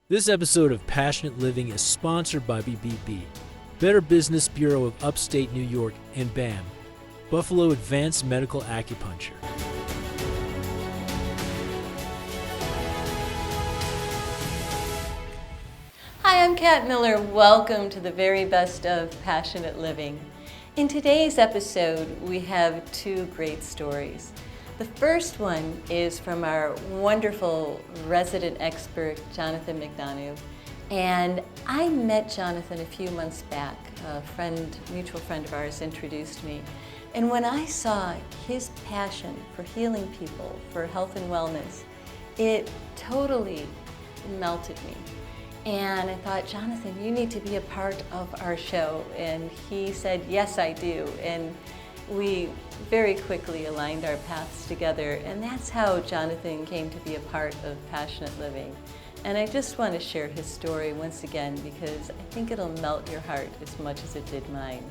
This episode of Passionate Living is sponsored by BBB, Better Business Bureau of Upstate New York, and BAM, Buffalo Medical Acupuncture. Hi, I'm Kat Miller. Welcome to the very best of Passionate Living. In today's episode, we have two great stories. The first one is from our wonderful resident expert, Jonathan McDonough. And I met Jonathan a few months back. A mutual friend of ours introduced me. And when I saw his passion for healing people, for health and wellness, it totally melted me. And I thought, Jonathan, you need to be a part of our show. And he said, yes, I do. And we very quickly aligned our paths together. And that's how Jonathan came to be a part of Passionate Living. And I just want to share his story once again because I think it'll melt your heart as much as it did mine.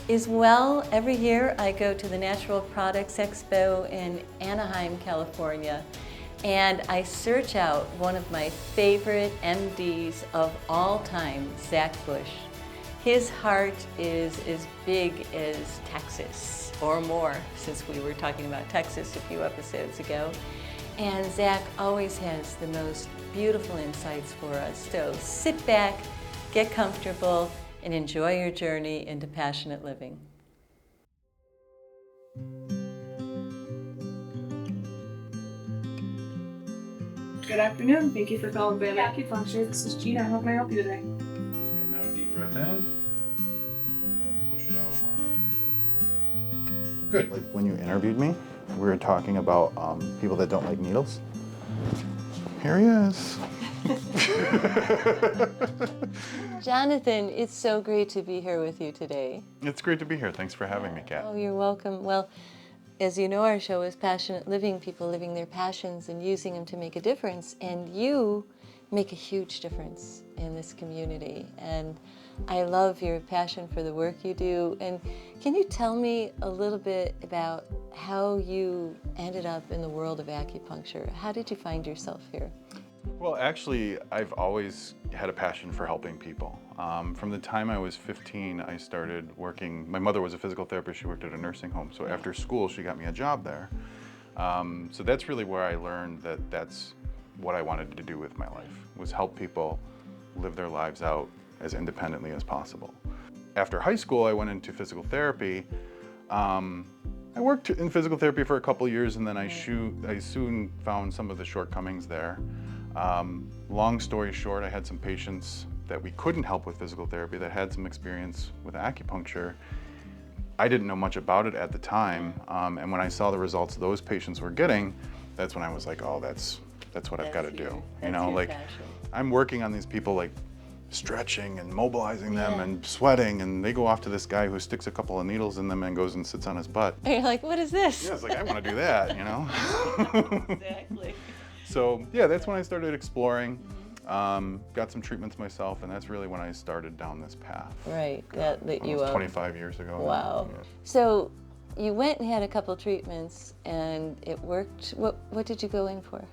As well, every year I go to the Natural Products Expo in Anaheim, California. And I search out one of my favorite MDs of all time, Zach Bush. His heart is as big as Texas, or more, since we were talking about Texas a few episodes ago. And Zach always has the most beautiful insights for us. So sit back, get comfortable, and enjoy your journey into passionate living. Good afternoon. Thank you for calling Buffalo Medical Acupuncture. This is Gina. How can I help you today? Okay, now deep breath in and push it out more. Good. Like when you interviewed me, we were talking about people that don't like needles. Here he is. Jonathan, it's so great to be here with you today. It's great to be here. Thanks for having me, Kat. Oh, you're welcome. Well, as you know, our show is Passionate Living, people living their passions and using them to make a difference. And you make a huge difference in this community. And I love your passion for the work you do. And can you tell me a little bit about how you ended up in the world of acupuncture? How did you find yourself here? Well, actually, I've always had a passion for helping people. From the time I was 15, I started working. My mother was a physical therapist. She worked at a nursing home. So after school, she got me a job there. So that's really where I learned that that's what I wanted to do with my life, was help people live their lives out as independently as possible. After high school, I went into physical therapy. I worked in physical therapy for a couple years, and then I soon found some of the shortcomings there. Long story short, I had some patients that we couldn't help with physical therapy that had some experience with acupuncture. I didn't know much about it at the time, and when I saw the results those patients were getting, that's when I was like, oh, that's what I've got to do. You know, like passion. I'm working on these people, like stretching and mobilizing them and sweating, and they go off to this guy who sticks a couple of needles in them and goes and sits on his butt. And you're like, what is this? Yeah, it's like, I want to do that, you know? Exactly. So yeah, that's when I started exploring, got some treatments myself, and that's really when I started down this path. Right, that you Almost 25 years ago. Wow. Yeah. So you went and had a couple treatments and it worked. What did you go in for?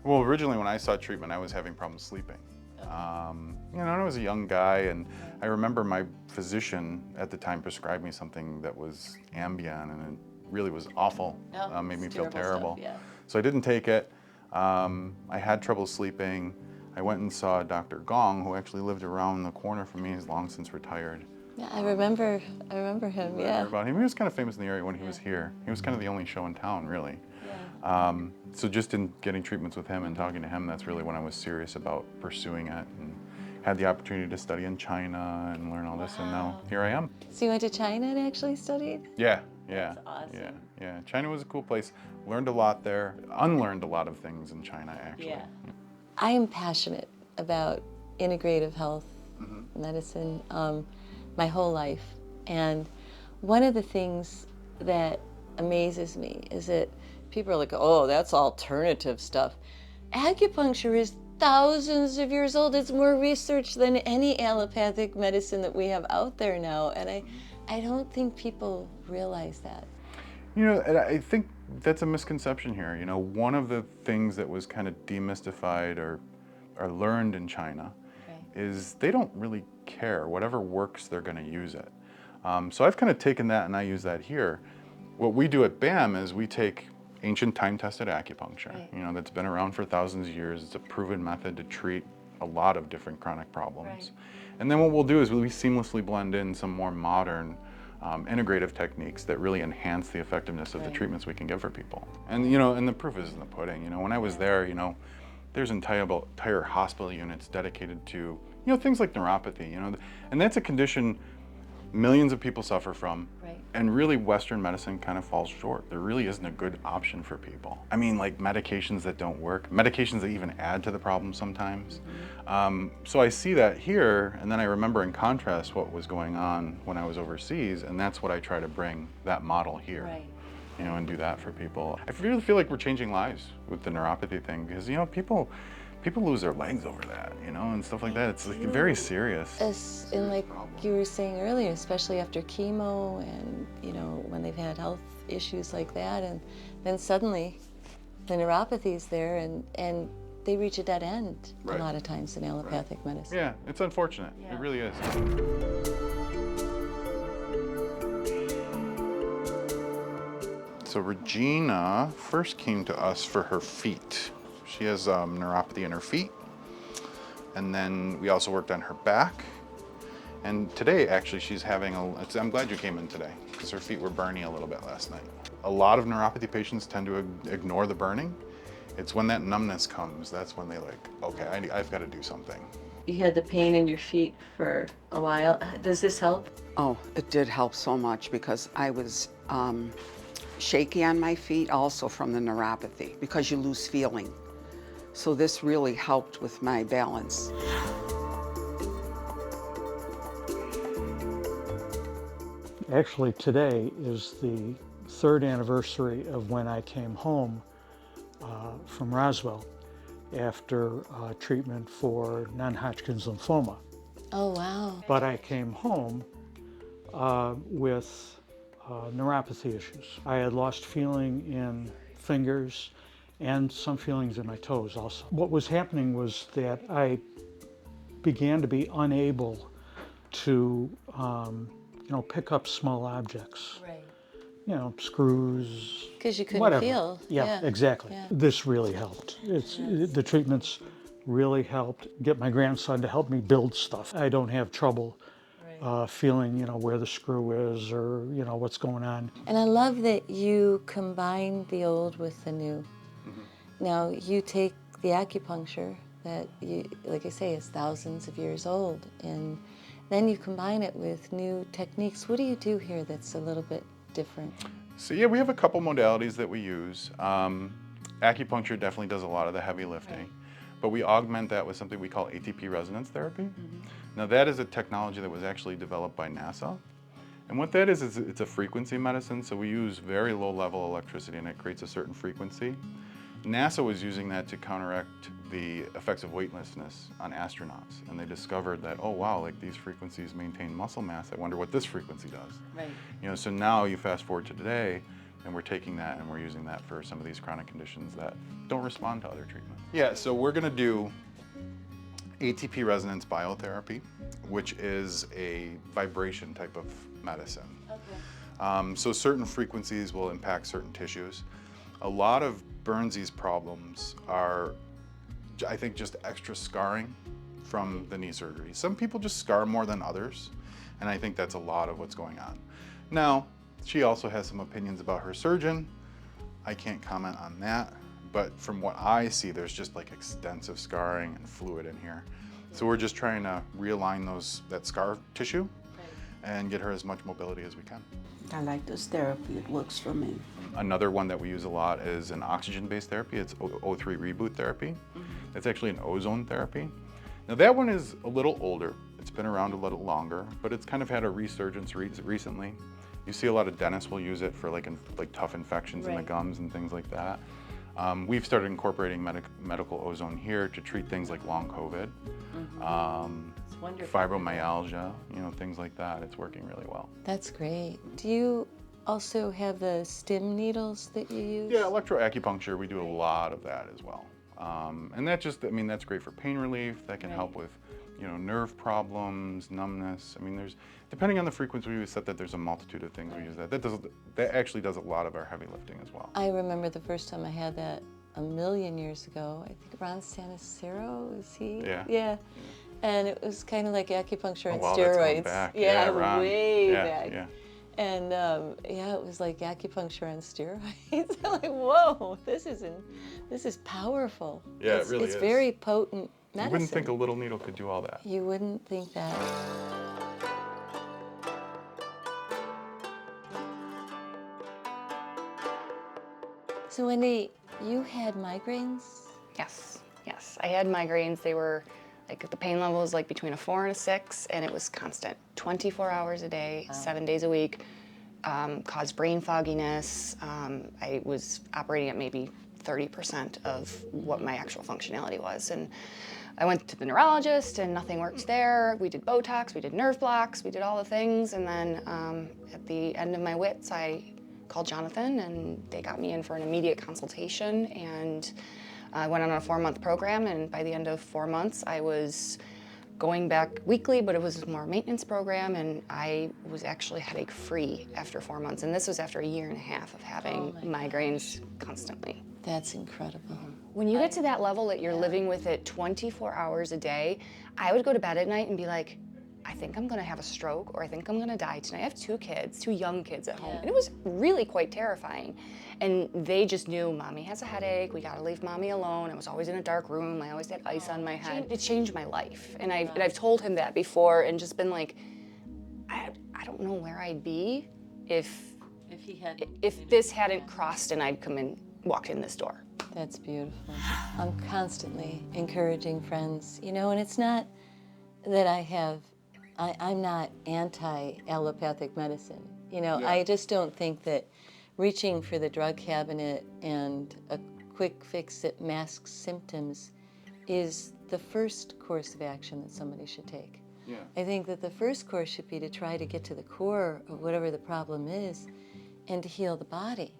Well, originally when I sought treatment, I was having problems sleeping. You know, I was a young guy, and I remember my physician at the time prescribed me something that was Ambien, and it really was awful. Made me feel terrible. Stuff, yeah. So I didn't take it. I had trouble sleeping. I went and saw Dr. Gong, who actually lived around the corner from me. He's long since retired. Yeah, I remember him. Yeah. About him. He was kind of famous in the area when he was here. He was kind of the only show in town, really. Yeah. So just in getting treatments with him and talking to him, that's really when I was serious about pursuing it, and had the opportunity to study in China and learn all this, and now here I am. So you went to China and actually studied? Yeah. That's awesome. Yeah. China was a cool place. Learned a lot there. Unlearned a lot of things in China, actually. Yeah. I am passionate about integrative health medicine my whole life. And one of the things that amazes me is that people are like, oh, that's alternative stuff. Acupuncture is thousands of years old. It's more research than any allopathic medicine that we have out there now. And I don't think people realize that. You know, and I think that's a misconception here. You know, one of the things that was kind of demystified or are learned in China is they don't really care. Whatever works, they're going to use it. So I've kind of taken that and I use that here. What we do at BAM is we take ancient time-tested acupuncture, you know, that's been around for thousands of years. It's a proven method to treat a lot of different chronic problems. And then what we'll do is we seamlessly blend in some more modern integrative techniques that really enhance the effectiveness of the treatments we can give for people. And you know, and the proof is in the pudding. You know, when I was there, you know, there's entire hospital units dedicated to, you know, things like neuropathy, you know, and that's a condition millions of people suffer from, and really Western medicine kind of falls short. There really isn't a good option for people. I mean, like medications that don't work, medications that even add to the problem sometimes. So I see that here, and then I remember in contrast what was going on when I was overseas, and that's what I try to bring that model here. You know, and do that for people. I really feel like we're changing lives with the neuropathy thing because, you know, people lose their legs over that, you know, and stuff like that. It's like very serious. And like you were saying earlier, especially after chemo and, you know, when they've had health issues like that, and then suddenly the neuropathy's there and they reach a dead end a lot of times in allopathic medicine. Yeah, it's unfortunate. It really is. So Regina first came to us for her feet. She has neuropathy in her feet. And then we also worked on her back. And today, actually, she's having I'm glad you came in today, because her feet were burning a little bit last night. A lot of neuropathy patients tend to ignore the burning. It's when that numbness comes, that's when they like, okay, I've got to do something. You had the pain in your feet for a while. Does this help? Oh, it did help so much because I was shaky on my feet also from the neuropathy because you lose feeling. So this really helped with my balance. Actually, today is the 3rd anniversary of when I came home from Roswell after treatment for non-Hodgkin's lymphoma. Oh, wow. But I came home with neuropathy issues. I had lost feeling in fingers and some feelings in my toes also. What was happening was that I began to be unable to you know, pick up small objects. You know, screws. Because you couldn't whatever. feel. Yeah, exactly. Yeah. This really helped. The treatments really helped get my grandson to help me build stuff. I don't have trouble feeling, you know, where the screw is or, you know, what's going on. And I love that you combine the old with the new. Now, you take the acupuncture that, you, like I say, is thousands of years old, and then you combine it with new techniques. What do you do here that's a little bit different? So yeah, we have a couple modalities that we use. Acupuncture definitely does a lot of the heavy lifting, but we augment that with something we call ATP resonance therapy. Now that is a technology that was actually developed by NASA. And what that is it's a frequency medicine, so we use very low level electricity and it creates a certain frequency. NASA was using that to counteract the effects of weightlessness on astronauts, and they discovered that, oh wow, like these frequencies maintain muscle mass. I wonder what this frequency does. You know, so now you fast forward to today, and we're taking that and we're using that for some of these chronic conditions that don't respond to other treatments. Yeah, so we're gonna do ATP resonance biotherapy, which is a vibration type of medicine. So certain frequencies will impact certain tissues. A lot of Burnsi's problems are, I think, just extra scarring from the knee surgery. Some people just scar more than others, and I think that's a lot of what's going on. Now, she also has some opinions about her surgeon. I can't comment on that, but from what I see, there's just like extensive scarring and fluid in here. So we're just trying to realign that scar tissue and get her as much mobility as we can. I like this therapy, it works for me. Another one that we use a lot is an oxygen-based therapy. It's O3 reboot therapy. It's actually an ozone therapy. Now that one is a little older. It's been around a little longer, but it's kind of had a resurgence recently. You see a lot of dentists will use it for like tough infections in the gums and things like that. We've started incorporating medical ozone here to treat things like long COVID, fibromyalgia, you know, things like that. It's working really well. That's great. Do you also have the stim needles that you use? Yeah, electroacupuncture, we do a lot of that as well. And that just, I mean, that's great for pain relief. That can help with, you know, nerve problems, numbness. I mean, there's, depending on the frequency we set that, there's a multitude of things we use that. That actually does a lot of our heavy lifting as well. I remember the first time I had that a million years ago. I think Ron Sanacero, is he? Yeah. Yeah. And it was kind of like acupuncture and wow, steroids. that's back. Yeah, Ron. way Yeah, back. yeah. And yeah, it was like acupuncture on steroids. I'm like, whoa, this is powerful. Yeah, It's it really It's is. very potent medicine. You wouldn't think a little needle could do all that. You wouldn't think that. So Wendy, you had migraines? Yes, yes. I had migraines. They were, like, the pain level was like between a 4 and a 6, and it was constant. 24 hours a day, 7 days a week. Caused brain fogginess. I was operating at maybe 30% of what my actual functionality was. And I went to the neurologist and nothing worked there. We did Botox, we did nerve blocks, we did all the things. And then at the end of my wits, I called Jonathan and they got me in for an immediate consultation. And I went on a 4-month program, and by the end of 4 months, I was going back weekly, but it was more maintenance program, and I was actually headache free after 4 months. And this was after 1.5 years of having migraines constantly. That's incredible. When you get to that level that you're living with it 24 hours a day, I would go to bed at night and be like, I think I'm gonna have a stroke, or I think I'm gonna die tonight. I have 2 kids, 2 young kids at home. And it was really quite terrifying. And they just knew, Mommy has a headache, we gotta leave Mommy alone. I was always in a dark room, I always had ice on my head. It changed my life. And I've told him that before and just been like, I don't know where I'd be if this hadn't crossed and I'd come and walked in this door. That's beautiful. I'm constantly encouraging friends, you know, and it's not that I'm not anti-allopathic medicine. You know, I just don't think that reaching for the drug cabinet and a quick fix that masks symptoms is the first course of action that somebody should take. Yeah. I think that the first course should be to try to get to the core of whatever the problem is and to heal the body.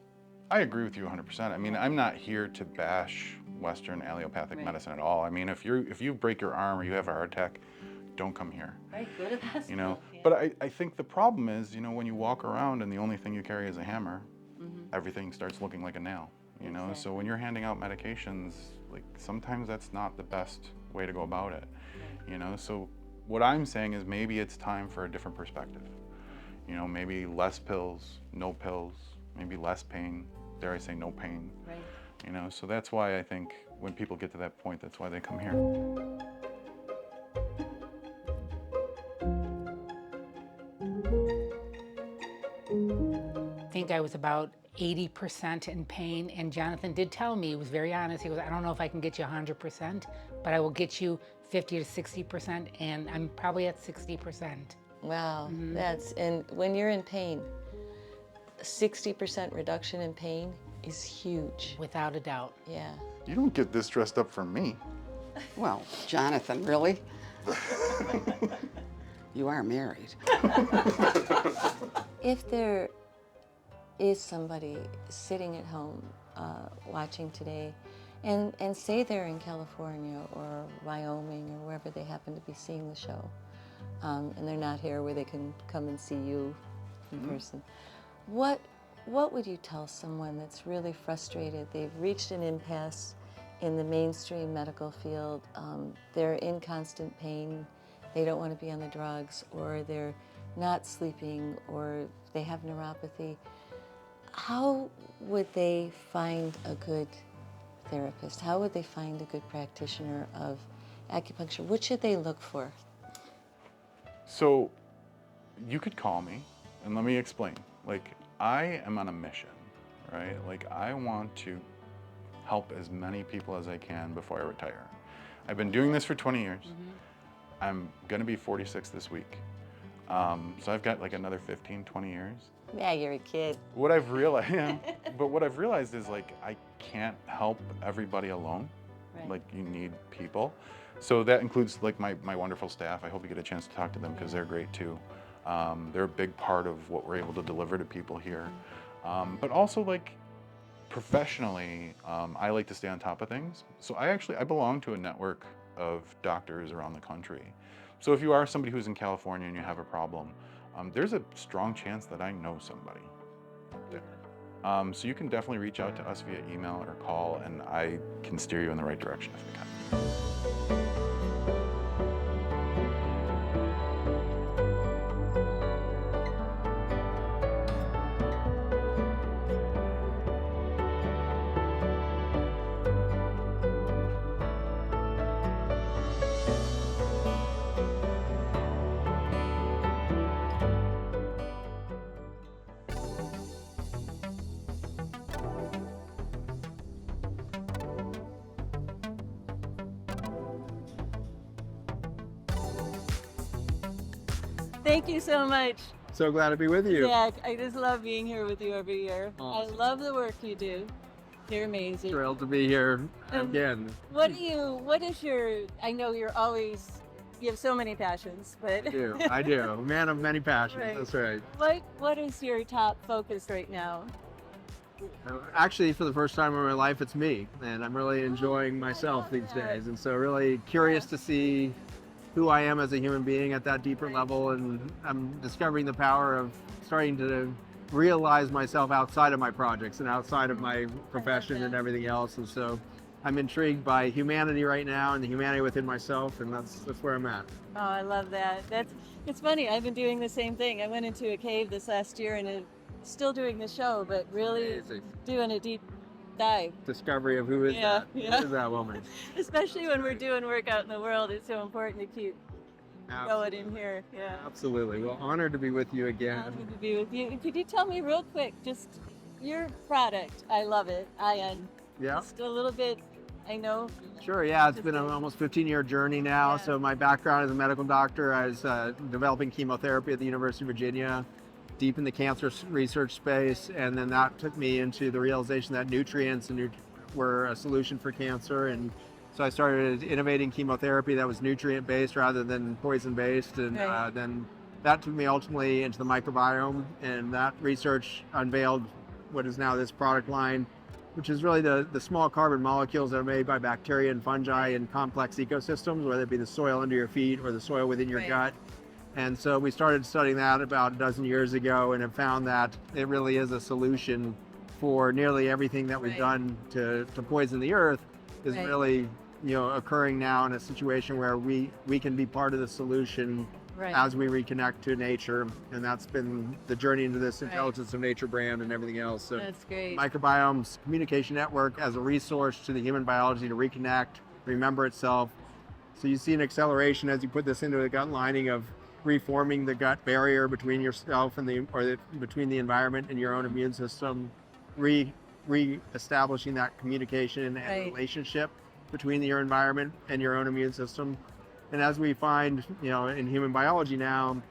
I agree with you 100%. I mean, I'm not here to bash Western allopathic medicine at all. I mean, if you break your arm or you have a heart attack, don't come here. Right, go to the hospital. You know, but I think the problem is, you know, when you walk around and the only thing you carry is a hammer, everything starts looking like a nail. You know, so when you're handing out medications, like sometimes that's not the best way to go about it. You know, so what I'm saying is maybe it's time for a different perspective. You know, maybe less pills, no pills, maybe less pain, dare I say no pain. Right. You know, so that's why I think when people get to that point, that's why they come here. I think I was about 80% in pain, and Jonathan did tell me, he was very honest, he goes, I don't know if I can get you 100%, but I will get you 50 to 60%, and I'm probably at 60%. Wow, and when you're in pain, 60% reduction in pain is huge. Without a doubt. Yeah. You don't get this dressed up for me. Well, Jonathan, really? You are married. If there is somebody sitting at home watching today, and say they're in California or Wyoming or wherever they happen to be seeing the show, and they're not here where they can come and see you in person, what would you tell someone that's really frustrated? They've reached an impasse in the mainstream medical field. They're in constant pain. They don't want to be on the drugs, or they're not sleeping, or they have neuropathy. How would they find a good therapist? How would they find a good practitioner of acupuncture? What should they look for? So you could call me and let me explain. Like, I am on a mission, right? Like, I want to help as many people as I can before I retire. I've been doing this for 20 years. I'm gonna be 46 this week. So I've got like another 15, 20 years. Yeah, you're a kid. What I've realized, but what I've realized is like, I can't help everybody alone. Right. Like, you need people. So that includes like my wonderful staff. I hope you get a chance to talk to them because they're great too. They're a big part of what we're able to deliver to people here. But also, like, Professionally, I like to stay on top of things. So I belong to a network of doctors around the country. So if you are somebody who's in California and you have a problem, there's a strong chance that I know somebody. So you can definitely reach out to us via email or call, and I can steer you in the right direction if we can. Thank you so much, So glad to be with you. Zach. I just love being here with you every year. Awesome. I love the work you do. You're amazing. Thrilled to be here again. What is your, I know you have so many passions, but. I do. Man of many passions, Right. That's right. What is your top focus right now? Actually, for the first time in my life, it's me. And I'm really enjoying myself these days. And so really curious to see who I am as a human being at that deeper level. And I'm discovering the power of starting to realize myself outside of my projects and outside of my profession and everything else. And so I'm intrigued by humanity right now and the humanity within myself, and that's where I'm at. Oh, I love that. It's funny. I've been doing the same thing. I went into a cave this last year and still doing the show, but really Amazing. doing a deep dive. Discovery of who is that? Who is that woman? Especially when we're doing work out in the world, it's so important to keep going in here. Yeah. Absolutely. Well, honored to be with you again. Honored to be with you. Could you tell me real quick, just your product? I love it. Ion. Yeah. Just a little bit. I know. Sure, yeah, it's been an almost 15-year journey now. Yeah. So my background as a medical doctor, I was developing chemotherapy at the University of Virginia, deep in the cancer research space, and then that took me into the realization that nutrients were a solution for cancer. And so I started innovating chemotherapy that was nutrient-based rather than poison-based, and then that took me ultimately into the microbiome, and that research unveiled what is now this product line, which is really the small carbon molecules that are made by bacteria and fungi in complex ecosystems, whether it be the soil under your feet or the soil within your gut. And so we started studying that about a dozen years ago and have found that it really is a solution for nearly everything that we've done to poison the earth is really, occurring now in a situation where we can be part of the solution as we reconnect to nature. And that's been the journey into this Intelligence of Nature brand and everything else. So that's great. Microbiome's communication network as a resource to the human biology to reconnect, remember itself. So you see an acceleration as you put this into the gut lining of reforming the gut barrier between yourself and between the environment and your own immune system, re-establishing that communication and relationship between your environment and your own immune system. And as we find, in human biology now,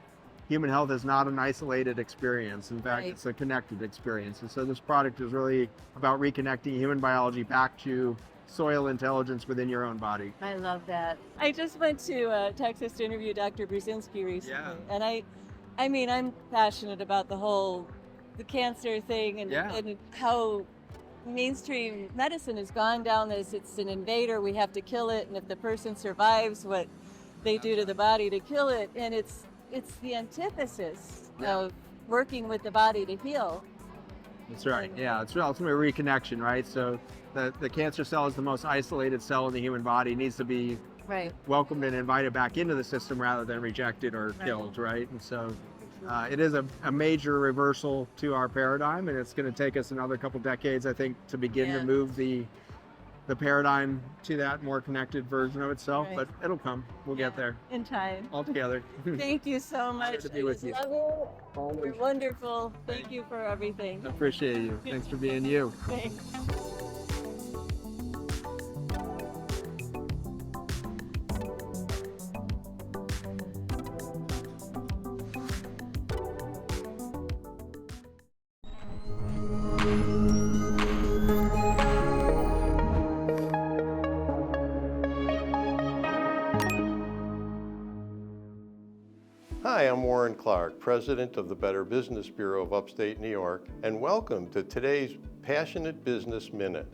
human health is not an isolated experience. In fact, it's a connected experience. And so this product is really about reconnecting human biology back to soil intelligence within your own body. I love that. I just went to Texas to interview Dr. Brzezinski recently, and I'm passionate about the cancer thing and how mainstream medicine has gone down this. It's an invader. We have to kill it, and if the person survives, what they do to the body to kill it, and it's the antithesis of working with the body to heal. That's right. Yeah, it's ultimately reconnection, right? So the cancer cell is the most isolated cell in the human body. It needs to be welcomed and invited back into the system rather than rejected or killed, right? And so it is a major reversal to our paradigm, and it's going to take us another couple decades, I think, to begin to move the paradigm to that more connected version of itself, but it'll come. We'll get there. In time. All together. Thank you so much. Good to be with you. Love you. You're wonderful. Thank you for everything. I appreciate you. Thanks for being you. Thanks. Hi, I'm Warren Clark, President of the Better Business Bureau of Upstate New York, and welcome to today's Passionate Business Minute.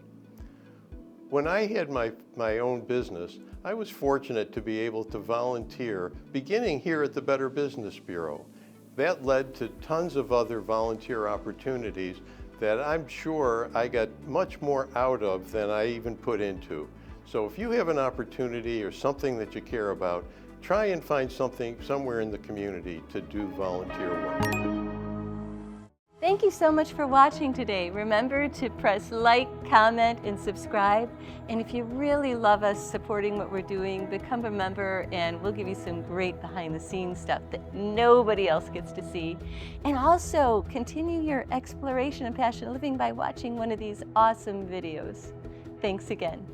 When I had my own business, I was fortunate to be able to volunteer beginning here at the Better Business Bureau. That led to tons of other volunteer opportunities that I'm sure I got much more out of than I even put into. So if you have an opportunity or something that you care about, try and find something somewhere in the community to do volunteer work. Thank you so much for watching today. Remember to press like, comment, and subscribe. And if you really love us supporting what we're doing, become a member and we'll give you some great behind the scenes stuff that nobody else gets to see. And also continue your exploration of passionate living by watching one of these awesome videos. Thanks again.